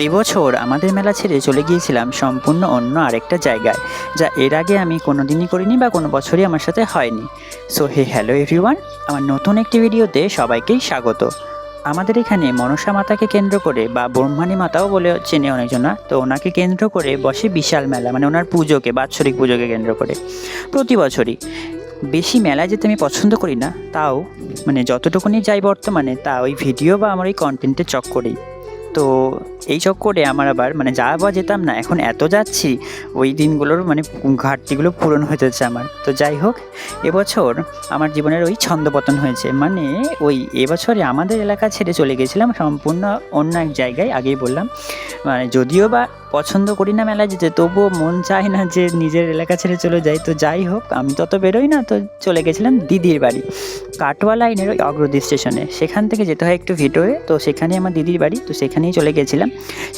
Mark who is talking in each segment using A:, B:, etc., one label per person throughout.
A: এবছর আমাদের মেলা ছেড়ে চলে গিয়েছিলাম সম্পূর্ণ অন্য আরেকটা জায়গায়, যা এর আগে আমি কোনো দিনই করিনি বা কোনো বছরই আমার সাথে হয়নি। সো হ্যালো এভরিওয়ান, আমার নতুন একটি ভিডিওতে সবাইকেই স্বাগত। আমাদের এখানে মনসা মাতাকে কেন্দ্র করে বা ব্রহ্মাণী মাতাও বলে চেনে অনেকজনা, তো ওনাকে কেন্দ্র করে বসে বিশাল মেলা, মানে ওনার পুজোকে, বাৎসরিক পুজোকে কেন্দ্র করে প্রতি বছরই। বেশি মেলায় যেতে আমি পছন্দ করি না, তাও মানে যতটুকুনি যাই বর্তমানে, তা ওই ভিডিও বা আমার ওই কন্টেন্টের চক্করেই। তো এই চক্করে আমার আবার মানে যাওয়া যেতাম না, এখন এত যাচ্ছি ওই দিনগুলোর মানে ঘাটতিগুলো পূরণ হয়ে যাচ্ছে আমার। তো যাই হোক, এবছর আমার জীবনের ওই ছন্দপতন হয়েছে, মানে ওই এবছরে আমাদের এলাকা ছেড়ে চলে গেছিলাম সম্পূর্ণ অন্য এক জায়গায়। আগেই বললাম, মানে যদিও বা পছন্দ করি না মেলায় যেতে, তবুও মন চায় না যে নিজের এলাকা ছেড়ে চলে যাই। তো যাই হোক, আমি তত বেরোই না, তো চলে গেছিলাম দিদির বাড়ি, কাটোয়া লাইনের ওই অগ্রদী স্টেশনে। সেখান থেকে যেতে হয় একটু ভিতরে, তো সেখানেই আমার দিদির বাড়ি, তো সেখানেই চলে গেছিলাম।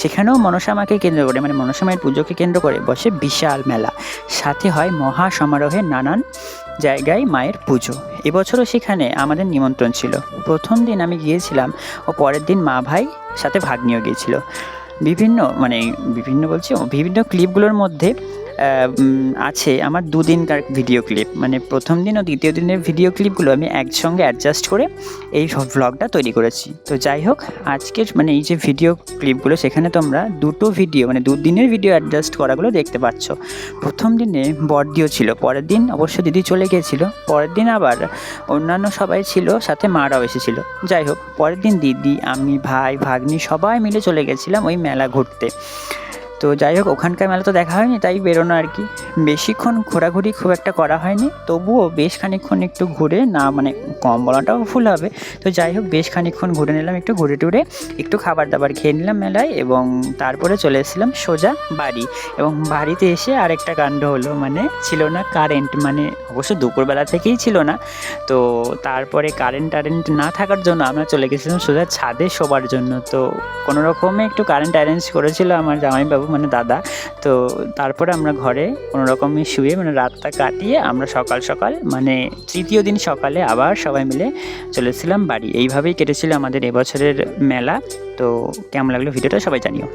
A: সেখানেও মনসা মাকে কেন্দ্র করে, মানে মনসা মায়ের পুজোকে কেন্দ্র করে বসে বিশাল মেলা, সাথে হয় মহা সমারোহে নানান জায়গায় মায়ের পুজো। এবছরও সেখানে আমাদের নিমন্ত্রণ ছিল। প্রথম দিন আমি গিয়েছিলাম, ও পরের দিন মা ভাই সাথে ভাগ্নিও গিয়েছিল। বিভিন্ন ক্লিপগুলোর মধ্যে আছে আমার দুদিনকার ভিডিও ক্লিপ, মানে প্রথম দিন ও দ্বিতীয় দিনের ভিডিও ক্লিপগুলো আমি একসঙ্গে অ্যাডজাস্ট করে এই ভ্লগটা তৈরি করেছি। তো যাই হোক, আজকের মানে এই যে ভিডিও ক্লিপগুলো, সেখানে তোমরা দুটো ভিডিও মানে দুদিনের ভিডিও অ্যাডজাস্ট করাগুলো দেখতে পাচ্ছ। প্রথম দিনে বড়দিও ছিল, পরের দিন অবশ্য দিদি চলে গিয়েছিলো, পরের দিন আবার অন্যান্য সবাই ছিল, সাথে মারাও এসেছিলো। যাই হোক, পরের দিন দিদি, আমি, ভাই, ভাগ্নি সবাই মিলে চলে গেছিলাম ওই মেলা ঘুরতে। তো যাই হোক, ওখানকার মেলা তো দেখা হয়নি, তাই বেরোনো আর কি। বেশিক্ষণ ঘোরাঘুরি খুব একটা করা হয়নি, তবুও বেশ খানিকক্ষণ একটু ঘুরে, না মানে কম বলাটাও ভুল হবে। তো যাই হোক, বেশ খানিকক্ষণ ঘুরে নিলাম, একটু ঘুরে টুরে একটু খাবার দাবার খেয়ে নিলাম মেলায়, এবং তারপরে চলে এসেছিলাম সোজা বাড়ি। এবং বাড়িতে এসে আরেকটা কাণ্ড হলো, মানে ছিল না কারেন্ট, মানে অবশ্য দুপুরবেলা থেকেই ছিল না। তো তারপরে কারেন্ট না থাকার জন্য আমরা চলে গেছিলাম সোজা ছাদে শোবার জন্য। তো কোনো রকমে একটু কারেন্ট অ্যারেঞ্জ করেছিল আমার জামাইবাবু, মানে দাদা। তো তারপরে আমরা ঘরে কোনো রকমে শুয়ে মানে রাতটা কাটিয়ে আমরা সকাল সকাল মানে তৃতীয় দিন সকালে আবার সবাই মিলে চলেছিলাম বাড়ি। এইভাবেই কেটেছিল আমাদের এবছরের মেলা। তো কেমন লাগলো ভিডিওটা সবাই জানিও।